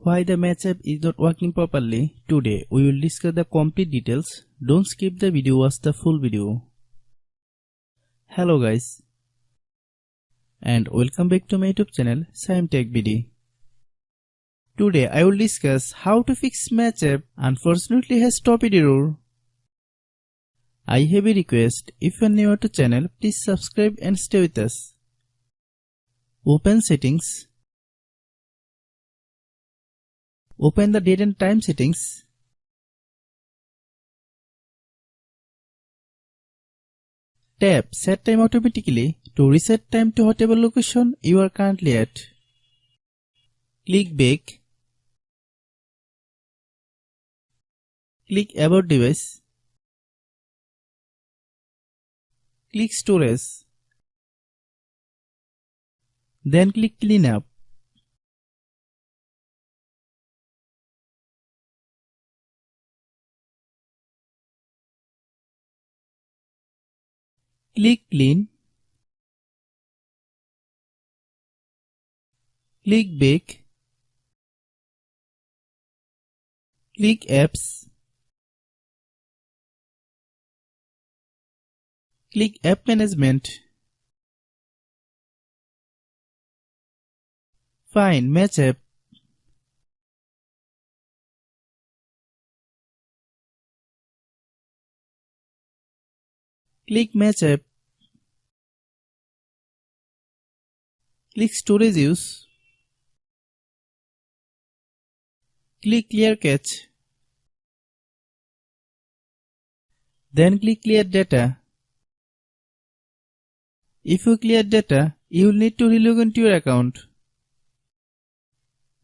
Why the match app is not working properly? Today we will discuss the complete details. Don't skip the video, watch the full video. Hello guys, and welcome back to my YouTube channel Shaem Tech BD. Today I will discuss how to fix match app unfortunately has stopped error. I have a request, if you are new to channel, please subscribe and stay with us. Open settings. Open the date and time settings. Tap set time automatically to reset time to whatever location you are currently at. Click back. Click about device. Click storage. Then click clean up. Click clean. Click back. Click apps. Click app management. Find match app. Click match app. Click storage use. Click clear cache. Then click clear data. If you clear data, you will need to relog into your account.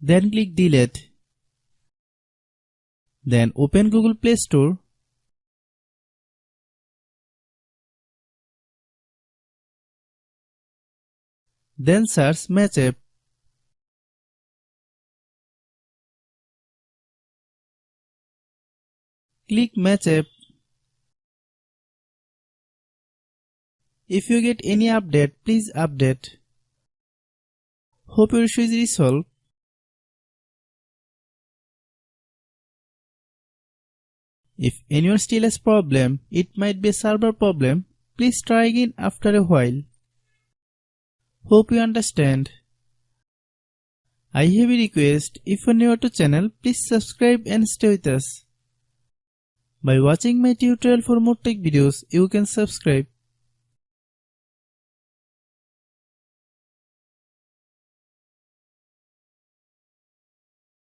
Then click delete. Then open Google Play Store. Then search match app. Click match app. If you get any update, please update. Hope your issue is resolved. If anyone still has problem, it might be a server problem. Please try again after a while. Hope you understand. I have a request, if you are new to channel, please subscribe and stay with us. By watching my tutorial for more tech videos, you can subscribe.